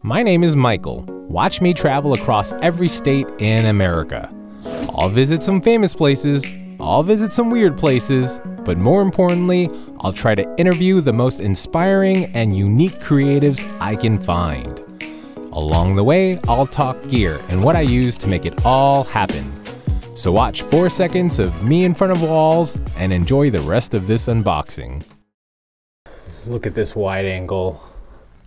My name is Michael. Watch me travel across every state in America. I'll visit some famous places, I'll visit some weird places, but more importantly, I'll try to interview the most inspiring and unique creatives I can find. Along the way, I'll talk gear and what I use to make it all happen. So watch 4 seconds of me in front of walls and enjoy the rest of this unboxing. Look at this wide angle.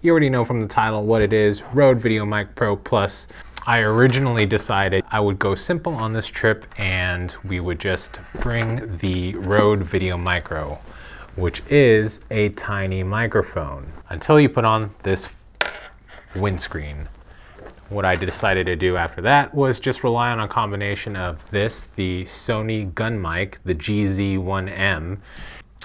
You already know from the title what it is, Rode VideoMic Pro Plus. I originally decided I would go simple on this trip and we would just bring the Rode VideoMicro, which is a tiny microphone, until you put on this windscreen. What I decided to do after that was just rely on a combination of this, the Sony gun mic, the GZ1M,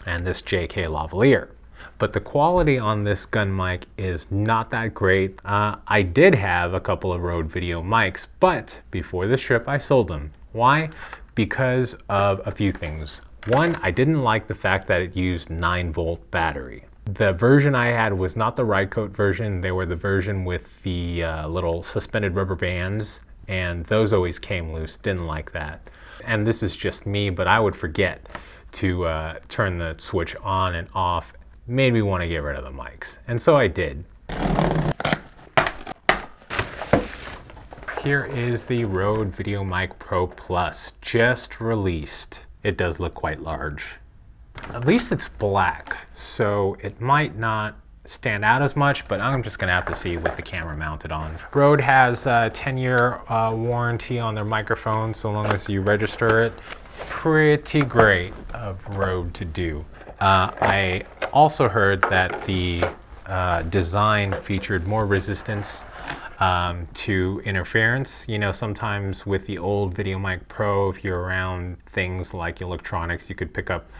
and this JK Lavalier. But the quality on this gun mic is not that great. I did have a couple of Rode video mics, but before this trip I sold them. Why? Because of a few things. One, I didn't like the fact that it used 9-volt battery. The version I had was not the Ride Coat version. They were the version with the little suspended rubber bands, and those always came loose. Didn't like that. And this is just me, but I would forget to turn the switch on and off. Made me want to get rid of the mics, and so I did. Here is the Rode VideoMic Pro Plus, just released. It does look quite large. At least it's black, so it might not stand out as much, but I'm just gonna have to see with the camera mounted on. Rode has a 10-year warranty on their microphone, so long as you register it. Pretty great of Rode to do. I also heard that the design featured more resistance to interference. You know, sometimes with the old VideoMic Pro, if you're around things like electronics, you could pick up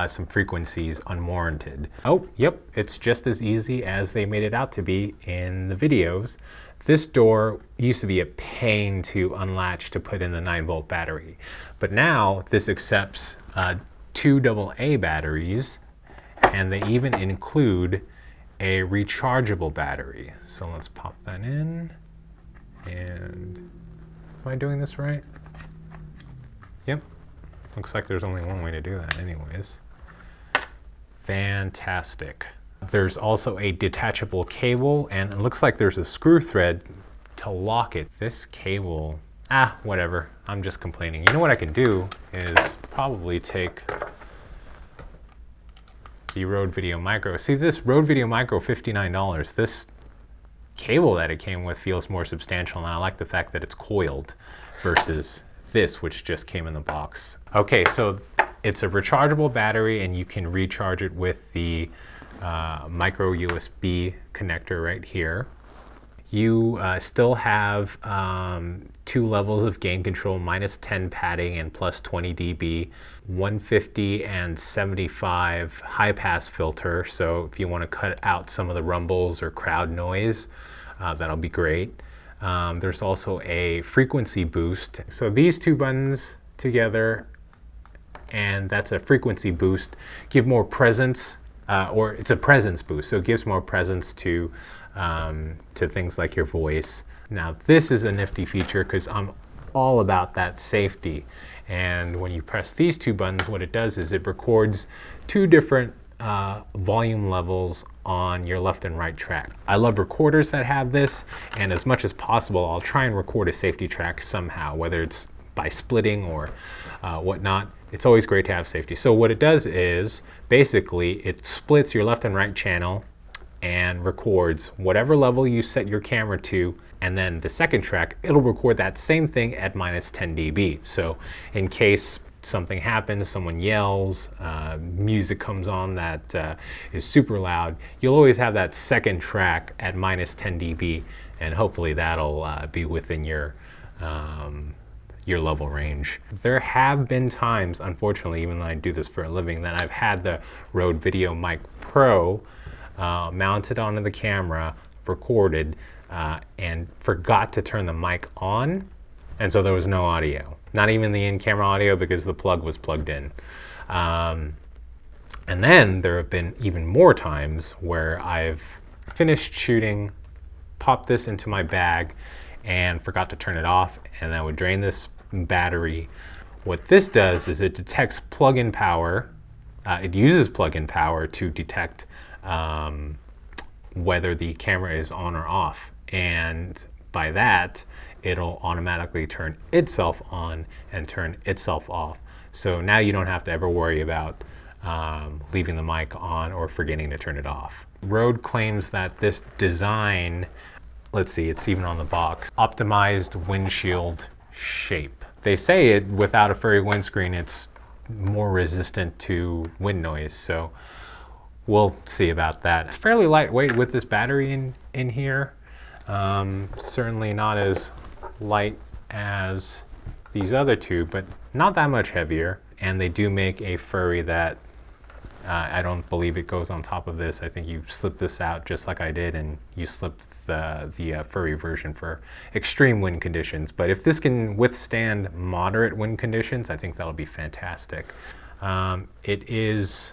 some frequencies unwarranted. Oh, yep, it's just as easy as they made it out to be in the videos. This door used to be a pain to unlatch to put in the 9-volt battery, but now this accepts 2 AA batteries, and they even include a rechargeable battery. So let's pop that in, and am I doing this right? Yep, looks like there's only one way to do that anyways. Fantastic. There's also a detachable cable, and it looks like there's a screw thread to lock it. This cable, whatever, I'm just complaining. You know what I could do is probably take the Rode VideoMicro. See, this Rode VideoMicro, $59. This cable that it came with feels more substantial, and I like the fact that it's coiled versus this, which just came in the box. Okay, so it's a rechargeable battery, and you can recharge it with the micro USB connector right here. You still have 2 levels of gain control, -10 padding and +20 dB, 150 and 75 high pass filter. So if you want to cut out some of the rumbles or crowd noise, that'll be great. There's also a frequency boost. So these 2 buttons together, and that's a frequency boost, give more presence, or it's a presence boost. So it gives more presence to things like your voice. Now this is a nifty feature because I'm all about that safety. And when you press these 2 buttons, what it does is it records 2 different volume levels on your left and right track. I love recorders that have this, and as much as possible, I'll try and record a safety track somehow, whether it's by splitting or whatnot. It's always great to have safety. So what it does is basically it splits your left and right channel and records whatever level you set your camera to, and then the second track, it'll record that same thing at -10 dB. So in case something happens, someone yells, music comes on that is super loud, you'll always have that second track at -10 dB, and hopefully that'll be within your level range. There have been times, unfortunately, even though I do this for a living, that I've had the Rode VideoMic Pro mounted onto the camera, recorded, and forgot to turn the mic on, and so there was no audio. Not even the in-camera audio because the plug was plugged in. And then there have been even more times where I've finished shooting, popped this into my bag and forgot to turn it off, and I would drain this battery. What this does is it detects plug-in power. It uses plug-in power to detect whether the camera is on or off, and by that it'll automatically turn itself on and turn itself off. So now you don't have to ever worry about leaving the mic on or forgetting to turn it off. Rode claims that this design, let's see, it's even on the box, optimized windshield shape. They say it without a furry windscreen, it's more resistant to wind noise, so we'll see about that. It's fairly lightweight with this battery in here. Certainly not as light as these other two, but not that much heavier. And they do make a furry that I don't believe it goes on top of this. I think you slip this out just like I did, and you slip the furry version for extreme wind conditions. But if this can withstand moderate wind conditions, I think that'll be fantastic. It is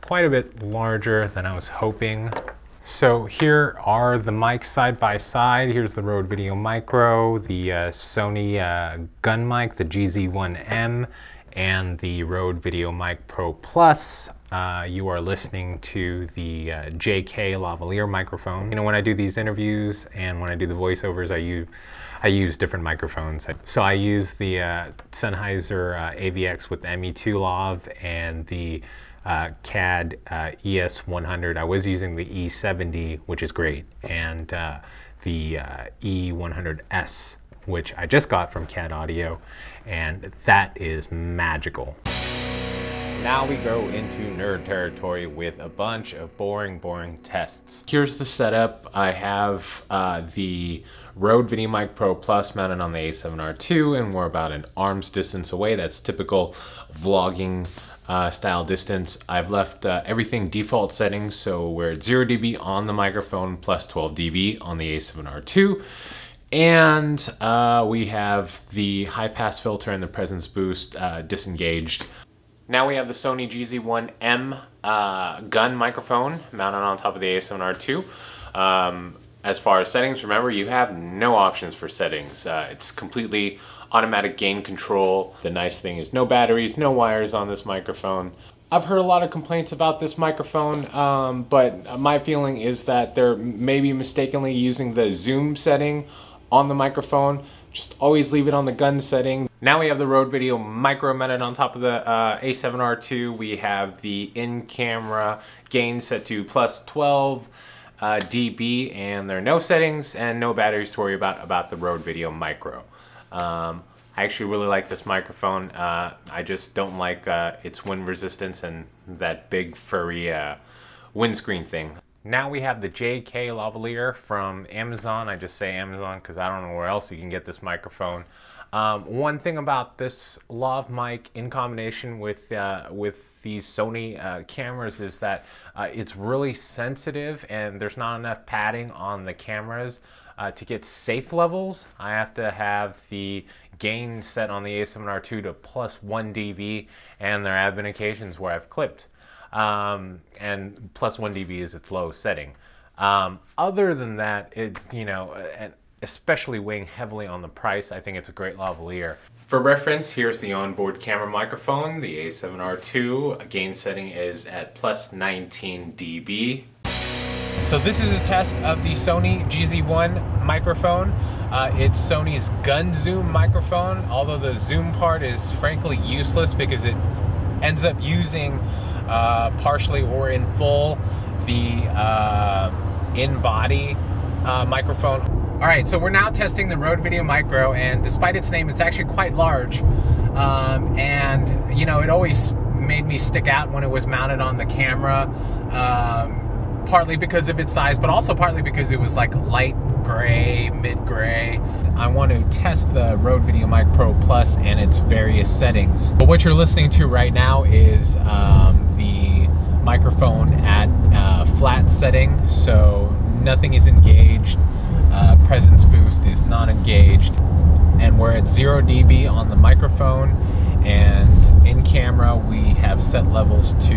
quite a bit larger than I was hoping. So here are the mics side by side. Here's the Rode Video Micro, the Sony gun mic, the GZ1M, and the Rode VideoMic Pro Plus. You are listening to the JK Lavalier microphone. You know, when I do these interviews and when I do the voiceovers, I use different microphones. So I use the Sennheiser AVX with the ME2 Lav and the CAD ES100. I was using the E70, which is great, and the E100S, which I just got from CAD Audio, and that is magical. Now we go into nerd territory with a bunch of boring tests. Here's the setup. I have the Rode VideoMic Pro Plus mounted on the A7R II, and we're about an arm's distance away. That's typical vlogging style distance. I've left everything default settings, so we're at 0 dB on the microphone plus 12 dB on the A7R II. And we have the high pass filter and the presence boost disengaged. Now we have the Sony GZ1M gun microphone mounted on top of the A7R II. As far as settings, remember, you have no options for settings. It's completely automatic gain control. The nice thing is no batteries, no wires on this microphone. I've heard a lot of complaints about this microphone, but my feeling is that they're maybe mistakenly using the zoom setting on the microphone. Just always leave it on the gun setting. Now we have the Rode Video Micro mounted on top of the A7R II. We have the in-camera gain set to plus 12 dB, and there are no settings and no batteries to worry about the Rode Video Micro. I actually really like this microphone. I just don't like its wind resistance and that big furry windscreen thing. Now we have the JK Lavalier from Amazon. I just say Amazon because I don't know where else you can get this microphone. One thing about this lav mic in combination with these Sony cameras is that it's really sensitive, and there's not enough padding on the cameras to get safe levels. I have to have the gain set on the A7R II to plus 1 dB, and there have been occasions where I've clipped. And plus 1 dB is its low setting. Other than that, and especially weighing heavily on the price, I think it's a great lavalier. For reference, here's the onboard camera microphone, the A7R II. Gain setting is at plus 19 dB. So this is a test of the Sony GZ1 microphone. It's Sony's gun zoom microphone, although the zoom part is frankly useless because it ends up using partially or in full the in-body microphone. All right, so we're now testing the Rode Video Micro, and despite its name, it's actually quite large. And you know, it always made me stick out when it was mounted on the camera, partly because of its size, but also partly because it was like light gray, mid-gray. I want to test the Rode VideoMic Pro Plus and its various settings. But what you're listening to right now is the microphone at flat setting, so nothing is engaged. Presence boost is not engaged, and we're at 0 dB on the microphone, and in camera we have set levels to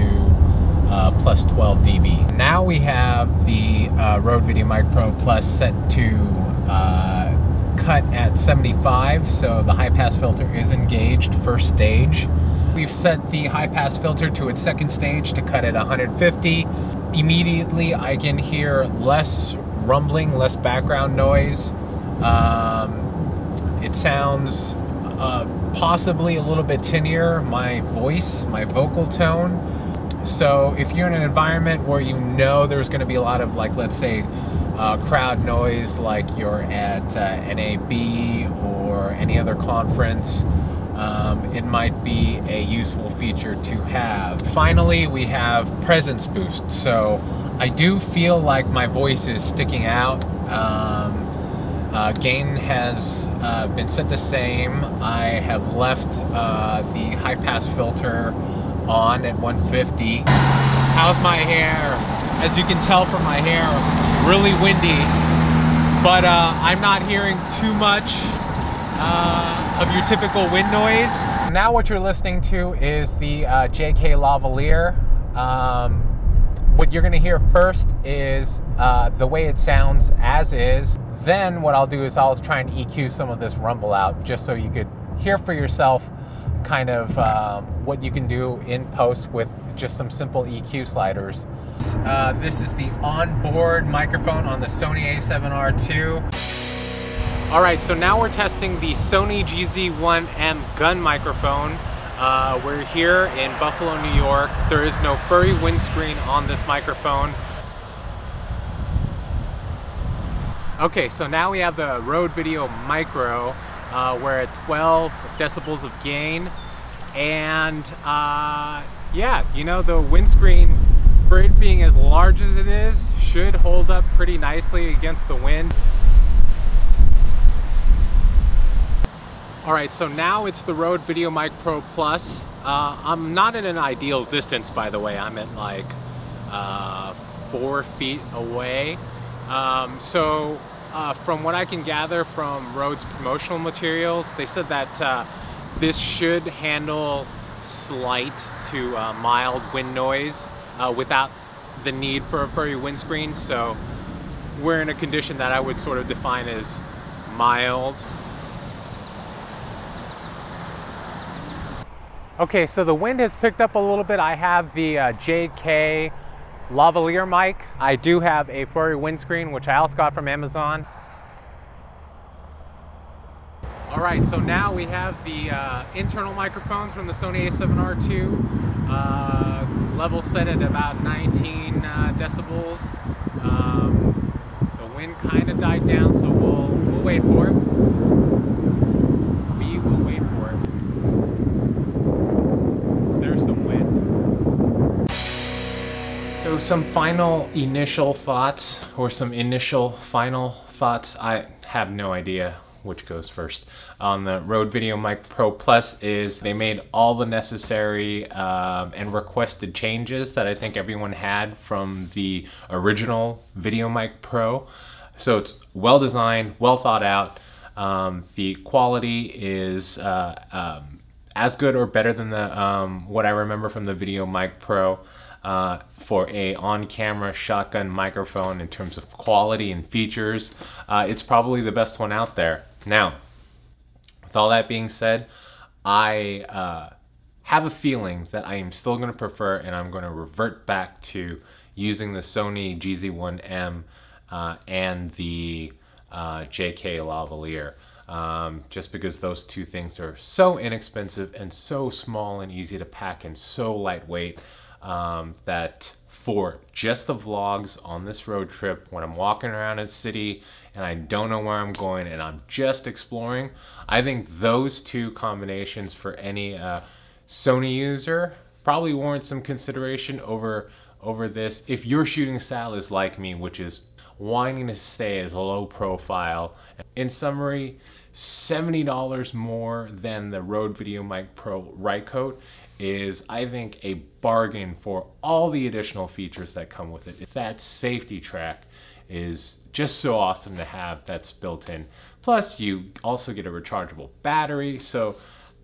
plus 12 dB. Now we have the Rode VideoMic Pro Plus set to cut at 75, so the high pass filter is engaged, first stage. We've set the high pass filter to its second stage to cut at 150. Immediately I can hear less rumbling, less background noise. It sounds possibly a little bit tinnier, my voice, my vocal tone. So if you're in an environment where you know there's going to be a lot of, like, let's say crowd noise, like you're at NAB or any other conference, it might be a useful feature to have. Finally, we have presence boost. So I do feel like my voice is sticking out. Gain has been set the same. I have left the high pass filter on at 150. How's my hair? As you can tell from my hair, really windy, but I'm not hearing too much of your typical wind noise. Now what you're listening to is the JK Lavalier. What you're gonna hear first is the way it sounds as is. Then what I'll do is I'll try and EQ some of this rumble out, just so you could hear for yourself kind of what you can do in post with just some simple EQ sliders. This is the onboard microphone on the Sony A7R II. All right, so now we're testing the Sony GZ1M gun microphone. We're here in Buffalo, New York. There is no furry windscreen on this microphone. Okay, so now we have the Rode VideoMic. We're at 12 decibels of gain. And yeah, you know, the windscreen, for it being as large as it is, should hold up pretty nicely against the wind. All right, so now it's the Rode VideoMic Pro Plus. I'm not in an ideal distance, by the way. I'm at like 4 feet away. From what I can gather from Rode's promotional materials, they said that this should handle slight to mild wind noise without the need for a furry windscreen. So we're in a condition that I would sort of define as mild. Okay, so the wind has picked up a little bit. I have the JK Lavalier mic. I do have a furry windscreen, which I also got from Amazon. All right, so now we have the internal microphones from the Sony A7R II, level set at about 19 decibels. The wind kind of died down, so we'll wait for it. We will wait for it. There's some wind. So some final initial thoughts, or some initial final thoughts. I have no idea which goes first. On the Rode VideoMic Pro Plus is they made all the necessary and requested changes that I think everyone had from the original VideoMic Pro. So it's well designed, well thought out. The quality is as good or better than the what I remember from the VideoMic Pro. For a on-camera shotgun microphone in terms of quality and features, it's probably the best one out there. Now, with all that being said, I have a feeling that I am still going to prefer, and I'm going to revert back to using the Sony GZ1M and the JK Lavalier. Just because those two things are so inexpensive and so small and easy to pack and so lightweight, that for just the vlogs on this road trip, when I'm walking around a city and I don't know where I'm going and I'm just exploring, I think those two combinations for any Sony user probably warrant some consideration over this. If your shooting style is like me, which is wanting to stay as low profile. In summary, $70 more than the Rode VideoMic Pro Right Coat is, I think, a bargain for all the additional features that come with it. That safety track is just so awesome to have, that's built in. Plus, you also get a rechargeable battery. So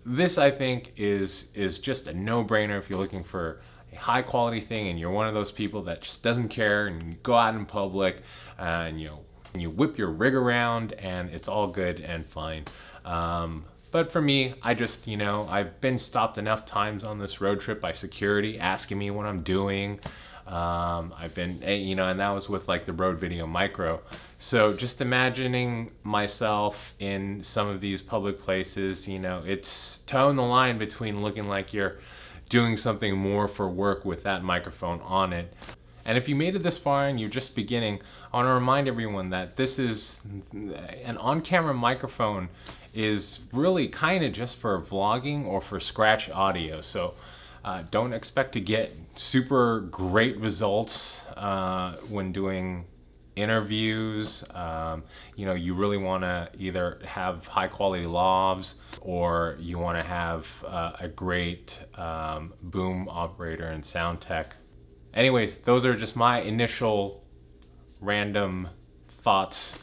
this, I think, is just a no-brainer if you're looking for a high quality thing and you're one of those people that just doesn't care and you go out in public and you whip your rig around and it's all good and fine. But for me, I just, I've been stopped enough times on this road trip by security asking me what I'm doing. I've been, and that was with like the Rode Video Micro. So just imagining myself in some of these public places, it's toeing the line between looking like you're doing something more for work with that microphone on it. And if you made it this far and you're just beginning, I want to remind everyone that this is an on-camera microphone is really kind of just for vlogging or for scratch audio. So don't expect to get super great results when doing interviews. You really want to either have high quality lavs or you want to have a great boom operator and sound tech. Anyways, those are just my initial random thoughts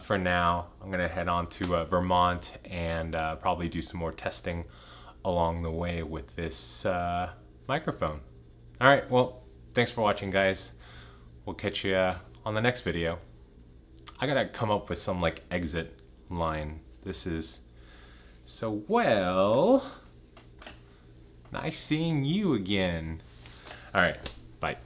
for now. I'm gonna head on to Vermont and probably do some more testing along the way with this microphone. All right, well, thanks for watching, guys. We'll catch you on the next video. I gotta come up with some like exit line. This is so, well, nice seeing you again. All right, bye.